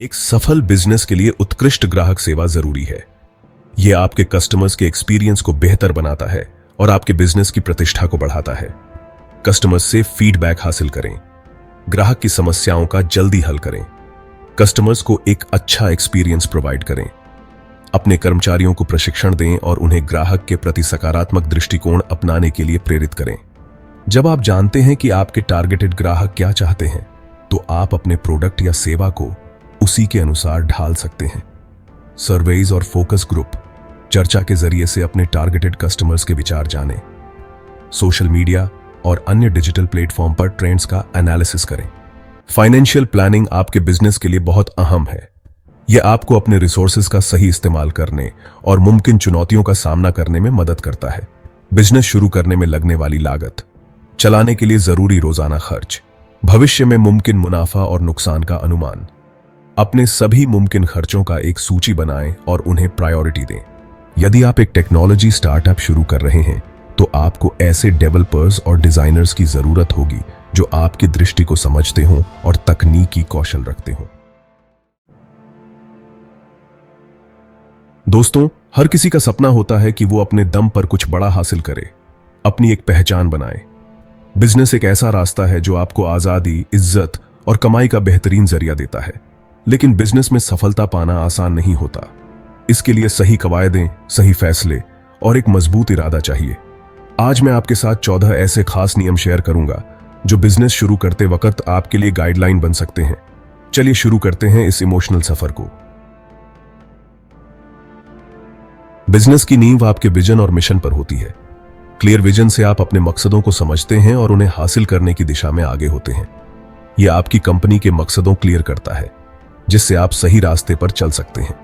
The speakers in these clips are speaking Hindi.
एक सफल बिजनेस के लिए उत्कृष्ट ग्राहक सेवा जरूरी है। यह आपके कस्टमर्स के एक्सपीरियंस को बेहतर बनाता है और आपके बिजनेस की प्रतिष्ठा को बढ़ाता है। कस्टमर्स से फीडबैक हासिल करें, ग्राहक की समस्याओं का जल्दी हल करें, कस्टमर्स को एक अच्छा एक्सपीरियंस प्रोवाइड करें, अपने कर्मचारियों को प्रशिक्षण दें और उन्हें ग्राहक के प्रति सकारात्मक दृष्टिकोण अपनाने के लिए प्रेरित करें। जब आप जानते हैं कि आपके टारगेटेड ग्राहक क्या चाहते हैं, तो आप अपने प्रोडक्ट या सेवा को उसी के अनुसार ढाल सकते हैं। सर्वेज और फोकस ग्रुप चर्चा के जरिए से अपने टारगेटेड कस्टमर्स के विचार जानें। सोशल मीडिया और अन्य डिजिटल प्लेटफॉर्म पर ट्रेंड्स का एनालिसिस करें। फाइनेंशियल प्लानिंग आपके बिजनेस के लिए बहुत अहम है। यह आपको अपने रिसोर्सेज का सही इस्तेमाल करने और मुमकिन चुनौतियों का सामना करने में मदद करता है। बिजनेस शुरू करने में लगने वाली लागत, चलाने के लिए जरूरी रोजाना खर्च, भविष्य में मुमकिन मुनाफा और नुकसान का अनुमान। अपने सभी मुमकिन खर्चों का एक सूची बनाएं और उन्हें प्रायोरिटी दें। यदि आप एक टेक्नोलॉजी स्टार्टअप शुरू कर रहे हैं, तो आपको ऐसे डेवलपर्स और डिजाइनर्स की जरूरत होगी जो आपकी दृष्टि को समझते हों और तकनीकी कौशल रखते हों। दोस्तों, हर किसी का सपना होता है कि वो अपने दम पर कुछ बड़ा हासिल करे, अपनी एक पहचान बनाए। बिजनेस एक ऐसा रास्ता है जो आपको आजादी, इज्जत और कमाई का बेहतरीन जरिया देता है। लेकिन बिजनेस में सफलता पाना आसान नहीं होता। इसके लिए सही कवायदें, सही फैसले और एक मजबूत इरादा चाहिए। आज मैं आपके साथ 14 ऐसे खास नियम शेयर करूंगा जो बिजनेस शुरू करते वक्त आपके लिए गाइडलाइन बन सकते हैं। चलिए शुरू करते हैं इस इमोशनल सफर को। बिजनेस की नींव आपके विजन और मिशन पर होती है। क्लियर विजन से आप अपने मकसदों को समझते हैं और उन्हें हासिल करने की दिशा में आगे होते हैं। यह आपकी कंपनी के मकसदों क्लियर करता है, जिससे आप सही रास्ते पर चल सकते हैं।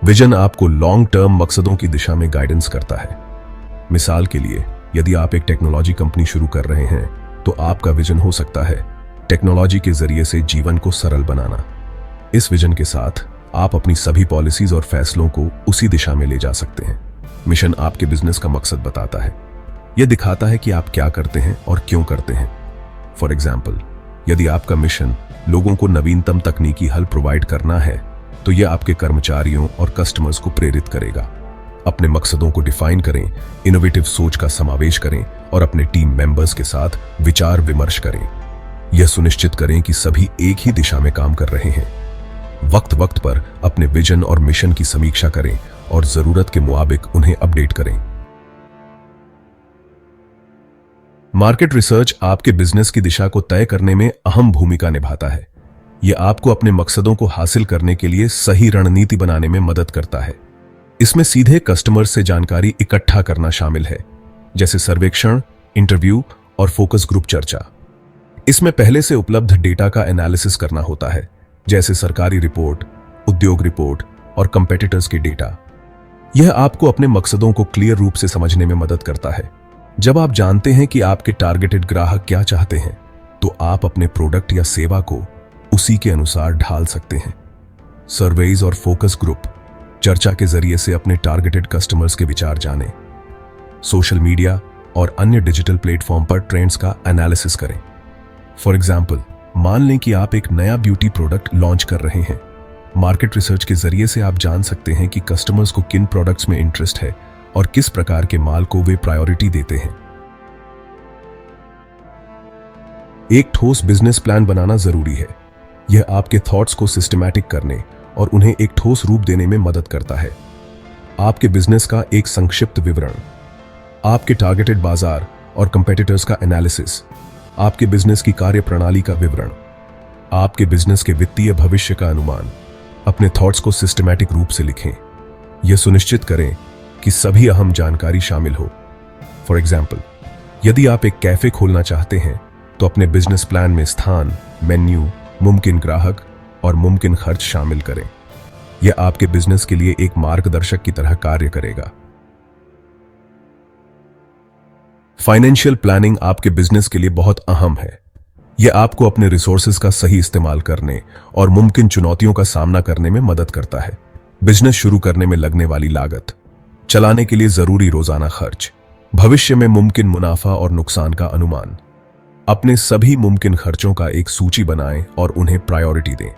विजन आपको लॉन्ग टर्म मकसदों की दिशा में गाइडेंस करता है। मिसाल के लिए, यदि आप एक टेक्नोलॉजी कंपनी शुरू कर रहे हैं, तो आपका विजन हो सकता है टेक्नोलॉजी के जरिए से जीवन को सरल बनाना। इस विजन के साथ आप अपनी सभी पॉलिसीज और फैसलों को उसी दिशा में ले जा सकते हैं। मिशन आपके बिजनेस का मकसद बताता है। यह दिखाता है कि आप क्या करते हैं और क्यों करते हैं। फॉर एग्जाम्पल, यदि आपका मिशन लोगों को नवीनतम तकनीकी हल प्रोवाइड करना है, तो यह आपके कर्मचारियों और कस्टमर्स को प्रेरित करेगा। अपने मकसदों को डिफाइन करें, इनोवेटिव सोच का समावेश करें और अपने टीम मेंबर्स के साथ विचार विमर्श करें। यह सुनिश्चित करें कि सभी एक ही दिशा में काम कर रहे हैं। वक्त वक्त पर अपने विजन और मिशन की समीक्षा करें और जरूरत के मुताबिक उन्हें अपडेट करें। मार्केट रिसर्च आपके बिजनेस की दिशा को तय करने में अहम भूमिका निभाता है। यह आपको अपने मकसदों को हासिल करने के लिए सही रणनीति बनाने में मदद करता है। इसमें सीधे कस्टमर से जानकारी इकट्ठा करना शामिल है, जैसे सर्वेक्षण, इंटरव्यू और फोकस ग्रुप चर्चा। इसमें पहले से उपलब्ध डेटा का एनालिसिस करना होता है, जैसे सरकारी रिपोर्ट, उद्योग रिपोर्ट और कंपेटिटर्स के डेटा। यह आपको अपने मकसदों को क्लियर रूप से समझने में मदद करता है। जब आप जानते हैं कि आपके टारगेटेड ग्राहक क्या चाहते हैं, तो आप अपने प्रोडक्ट या सेवा को उसी के अनुसार ढाल सकते हैं। सर्वेज और फोकस ग्रुप चर्चा के जरिए से अपने टारगेटेड कस्टमर्स के विचार जानें। सोशल मीडिया और अन्य डिजिटल प्लेटफॉर्म पर ट्रेंड्स का एनालिसिस करें। फॉर एग्जाम्पल, मान लें कि आप एक नया ब्यूटी प्रोडक्ट लॉन्च कर रहे हैं। मार्केट रिसर्च के जरिए से आप जान सकते हैं कि कस्टमर्स को किन प्रोडक्ट्स में इंटरेस्ट है और किस प्रकार के माल को वे प्रायोरिटी देते हैं। एक ठोस बिजनेस प्लान बनाना जरूरी है। यह आपके थॉट्स को सिस्टमैटिक करने और उन्हें एक ठोस रूप देने में मदद करता है। आपके बिजनेस का एक संक्षिप्त विवरण, आपके टारगेटेड बाजार और कंपेटिटर्स का एनालिसिस, आपके बिजनेस की कार्यप्रणाली का विवरण, आपके बिजनेस के वित्तीय भविष्य का अनुमान। अपने थॉट्स को सिस्टमैटिक रूप से लिखें। यह सुनिश्चित करें कि सभी अहम जानकारी शामिल हो। फॉर एग्जाम्पल, यदि आप एक कैफे खोलना चाहते हैं, तो अपने बिजनेस प्लान में स्थान, मेन्यू, मुमकिन ग्राहक और मुमकिन खर्च शामिल करें। यह आपके बिजनेस के लिए एक मार्गदर्शक की तरह कार्य करेगा। फाइनेंशियल प्लानिंग आपके बिजनेस के लिए बहुत अहम है। यह आपको अपने रिसोर्सेज का सही इस्तेमाल करने और मुमकिन चुनौतियों का सामना करने में मदद करता है। बिजनेस शुरू करने में लगने वाली लागत, चलाने के लिए जरूरी रोजाना खर्च, भविष्य में मुमकिन मुनाफा और नुकसान का अनुमान। अपने सभी मुमकिन खर्चों का एक सूची बनाएं और उन्हें प्रायोरिटी दें।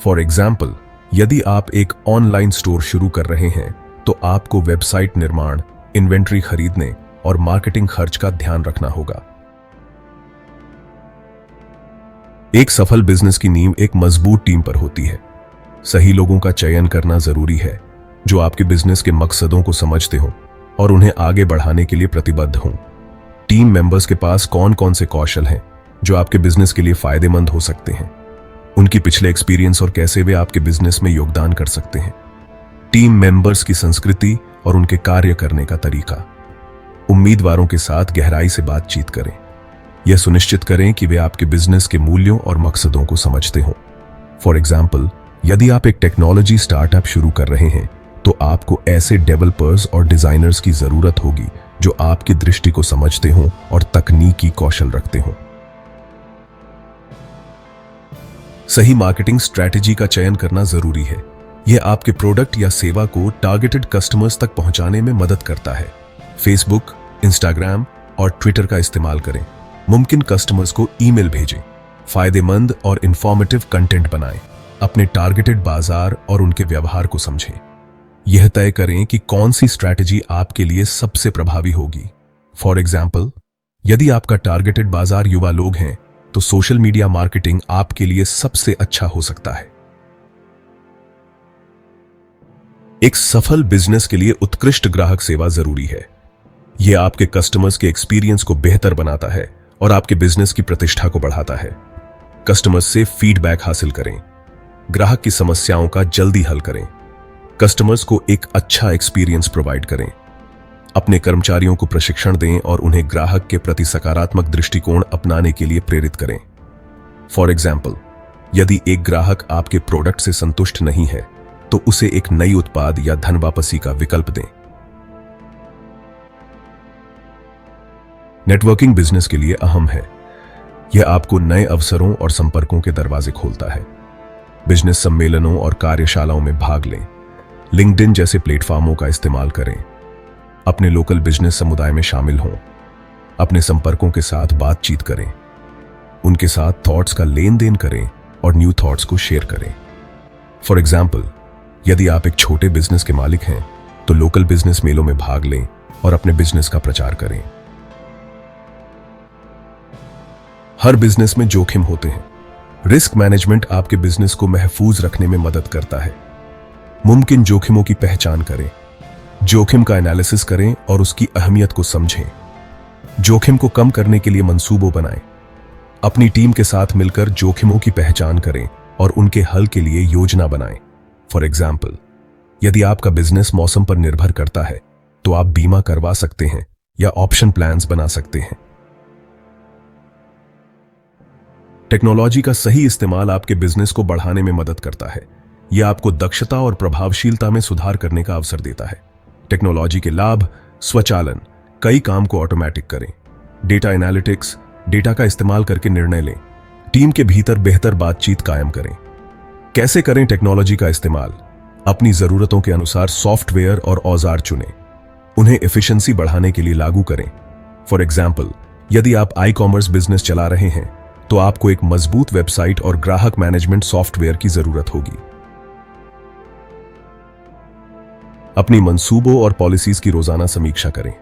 फॉर एग्जाम्पल, यदि आप एक ऑनलाइन स्टोर शुरू कर रहे हैं तो आपको वेबसाइट निर्माण, इन्वेंट्री खरीदने और मार्केटिंग खर्च का ध्यान रखना होगा। एक सफल बिजनेस की नींव एक मजबूत टीम पर होती है। सही लोगों का चयन करना जरूरी है जो आपके बिजनेस के मकसदों को समझते हो और उन्हें आगे बढ़ाने के लिए प्रतिबद्ध हों। टीम मेंबर्स के पास कौन कौन से कौशल हैं जो आपके बिजनेस के लिए फायदेमंद हो सकते हैं, उनकी पिछले एक्सपीरियंस और कैसे वे आपके बिजनेस में योगदान कर सकते हैं। टीम मेंबर्स की संस्कृति और उनके कार्य करने का तरीका। उम्मीदवारों के साथ गहराई से बातचीत करें। यह सुनिश्चित करें कि वे आपके बिजनेस के मूल्यों और मकसदों को समझते हों। फॉर एग्जाम्पल, यदि आप एक टेक्नोलॉजी स्टार्टअप शुरू कर रहे हैं तो आपको ऐसे डेवलपर्स और डिजाइनर्स की जरूरत होगी जो आपकी दृष्टि को समझते हों और तकनीकी कौशल रखते हों। सही मार्केटिंग स्ट्रैटेजी का चयन करना जरूरी है। यह आपके प्रोडक्ट या सेवा को टारगेटेड कस्टमर्स तक पहुंचाने में मदद करता है। फेसबुक, इंस्टाग्राम और ट्विटर का इस्तेमाल करें। मुमकिन कस्टमर्स को ईमेल भेजें। फायदेमंद और इंफॉर्मेटिव कंटेंट बनाएं। अपने टारगेटेड बाजार और उनके व्यवहार को समझें। यह तय करें कि कौन सी स्ट्रैटेजी आपके लिए सबसे प्रभावी होगी। फॉर एग्जाम्पल, यदि आपका टारगेटेड बाजार युवा लोग हैं तो सोशल मीडिया मार्केटिंग आपके लिए सबसे अच्छा हो सकता है। एक सफल बिजनेस के लिए उत्कृष्ट ग्राहक सेवा जरूरी है। यह आपके कस्टमर्स के एक्सपीरियंस को बेहतर बनाता है और आपके बिजनेस की प्रतिष्ठा को बढ़ाता है। कस्टमर्स से फीडबैक हासिल करें। ग्राहक की समस्याओं का जल्दी हल करें। कस्टमर्स को एक अच्छा एक्सपीरियंस प्रोवाइड करें। अपने कर्मचारियों को प्रशिक्षण दें और उन्हें ग्राहक के प्रति सकारात्मक दृष्टिकोण अपनाने के लिए प्रेरित करें। फॉर एग्जाम्पल, यदि एक ग्राहक आपके प्रोडक्ट से संतुष्ट नहीं है तो उसे एक नई उत्पाद या धन वापसी का विकल्प दें। नेटवर्किंग बिजनेस के लिए अहम है। यह आपको नए अवसरों और संपर्कों के दरवाजे खोलता है। बिजनेस सम्मेलनों और कार्यशालाओं में भाग लें। लिंक्डइन जैसे प्लेटफॉर्मों का इस्तेमाल करें। अपने लोकल बिजनेस समुदाय में शामिल हों। अपने संपर्कों के साथ बातचीत करें। उनके साथ थॉट्स का लेन देन करें और न्यू थॉट्स को शेयर करें। फॉर एग्जाम्पल, यदि आप एक छोटे बिजनेस के मालिक हैं तो लोकल बिजनेस मेलों में भाग लें और अपने बिजनेस का प्रचार करें। हर बिजनेस में जोखिम होते हैं। रिस्क मैनेजमेंट आपके बिजनेस को महफूज रखने में मदद करता है। मुमकिन जोखिमों की पहचान करें। जोखिम का एनालिसिस करें और उसकी अहमियत को समझें। जोखिम को कम करने के लिए मंसूबों बनाएं। अपनी टीम के साथ मिलकर जोखिमों की पहचान करें और उनके हल के लिए योजना बनाएं। फॉर एग्जाम्पल, यदि आपका बिजनेस मौसम पर निर्भर करता है तो आप बीमा करवा सकते हैं या ऑप्शन प्लान्स बना सकते हैं। टेक्नोलॉजी का सही इस्तेमाल आपके बिजनेस को बढ़ाने में मदद करता है। यह आपको दक्षता और प्रभावशीलता में सुधार करने का अवसर देता है। टेक्नोलॉजी के लाभ: स्वचालन, कई काम को ऑटोमेटिक करें। डेटा एनालिटिक्स, डेटा का इस्तेमाल करके निर्णय लें। टीम के भीतर बेहतर बातचीत कायम करें। कैसे करें टेक्नोलॉजी का इस्तेमाल? अपनी जरूरतों के अनुसार सॉफ्टवेयर और औजार चुनें। उन्हें एफिशिएंसी बढ़ाने के लिए लागू करें। फॉर एग्जाम्पल, यदि आप ई कॉमर्स बिजनेस चला रहे हैं तो आपको एक मजबूत वेबसाइट और ग्राहक मैनेजमेंट सॉफ्टवेयर की जरूरत होगी। अपनी मंसूबों और पॉलिसीज की रोजाना समीक्षा करें।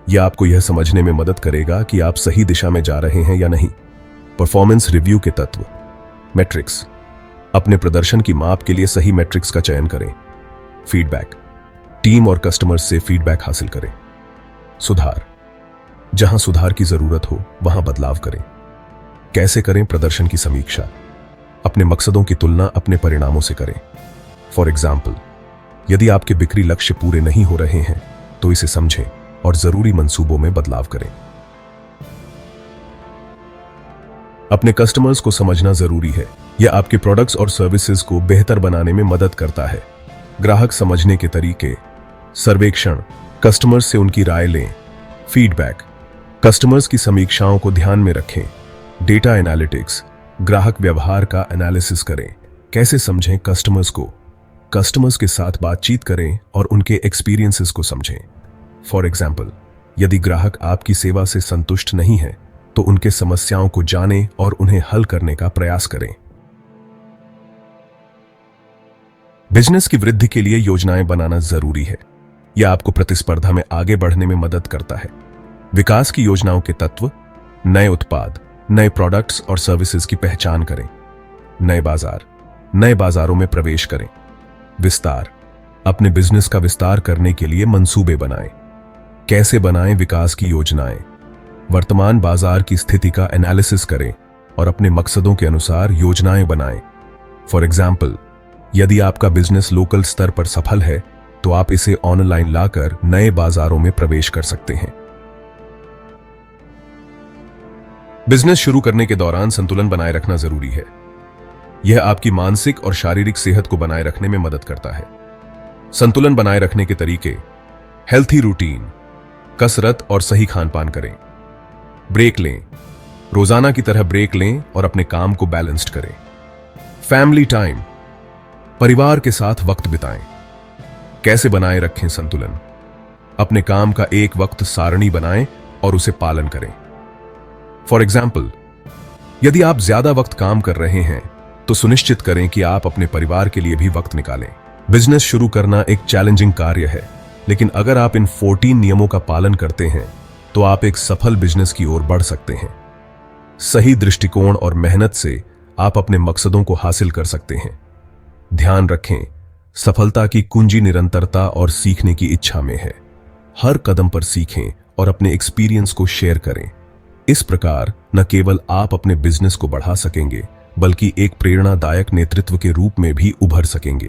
यह आपको यह समझने में मदद करेगा कि आप सही दिशा में जा रहे हैं या नहीं। परफॉर्मेंस रिव्यू के तत्व: मैट्रिक्स, अपने प्रदर्शन की माप के लिए सही मैट्रिक्स का चयन करें। फीडबैक, टीम और कस्टमर्स से फीडबैक हासिल करें। सुधार, जहां सुधार की जरूरत हो वहां बदलाव करें। कैसे करें प्रदर्शन की समीक्षा? अपने मकसदों की तुलना अपने परिणामों से करें। फॉर एग्जाम्पल, यदि आपके बिक्री लक्ष्य पूरे नहीं हो रहे हैं तो इसे समझें और जरूरी मंसूबों में बदलाव करें। अपने कस्टमर्स को समझना जरूरी है। यह आपके प्रोडक्ट्स और सर्विसेज को बेहतर बनाने में मदद करता है। ग्राहक समझने के तरीके: सर्वेक्षण, कस्टमर्स से उनकी राय लें। फीडबैक, कस्टमर्स की समीक्षाओं को ध्यान में रखें। डेटा एनालिटिक्स, ग्राहक व्यवहार का एनालिसिस करें। कैसे समझें कस्टमर्स को? कस्टमर्स के साथ बातचीत करें और उनके एक्सपीरियंसेस को समझें। फॉर एग्जाम्पल, यदि ग्राहक आपकी सेवा से संतुष्ट नहीं है तो उनके समस्याओं को जानें और उन्हें हल करने का प्रयास करें। बिजनेस की वृद्धि के लिए योजनाएं बनाना जरूरी है। यह आपको प्रतिस्पर्धा में आगे बढ़ने में मदद करता है। विकास की योजनाओं के तत्व: नए उत्पाद, नए प्रोडक्ट्स और सर्विसेज की पहचान करें। नए बाजारों में प्रवेश करें। विस्तार: अपने बिजनेस का विस्तार करने के लिए मंसूबे बनाएं। कैसे बनाएं विकास की योजनाएं? वर्तमान बाजार की स्थिति का एनालिसिस करें और अपने मकसदों के अनुसार योजनाएं बनाएं। फॉर एग्जाम्पल, यदि आपका बिजनेस लोकल स्तर पर सफल है तो आप इसे ऑनलाइन लाकर नए बाजारों में प्रवेश कर सकते हैं। बिजनेस शुरू करने के दौरान संतुलन बनाए रखना जरूरी है। यह आपकी मानसिक और शारीरिक सेहत को बनाए रखने में मदद करता है। संतुलन बनाए रखने के तरीके: हेल्थी रूटीन, कसरत और सही खान पान करें। ब्रेक लें, रोजाना की तरह ब्रेक लें और अपने काम को बैलेंस्ड करें। फैमिली टाइम, परिवार के साथ वक्त बिताएं। कैसे बनाए रखें संतुलन? अपने काम का एक वक्त सारणी बनाएं और उसे पालन करें। फॉर एग्जाम्पल, यदि आप ज्यादा वक्त काम कर रहे हैं तो सुनिश्चित करें कि आप अपने परिवार के लिए भी वक्त निकालें। बिजनेस शुरू करना एक चैलेंजिंग कार्य है, लेकिन अगर आप इन 14 नियमों का पालन करते हैं तो आप एक सफल बिजनेस की ओर बढ़ सकते हैं। सही दृष्टिकोण और मेहनत से आप अपने मकसदों को हासिल कर सकते हैं। ध्यान रखें, सफलता की कुंजी निरंतरता और सीखने की इच्छा में है। हर कदम पर सीखें और अपने एक्सपीरियंस को शेयर करें। इस प्रकार न केवल आप अपने बिजनेस को बढ़ा सकेंगे, बल्कि एक प्रेरणादायक नेतृत्व के रूप में भी उभर सकेंगे।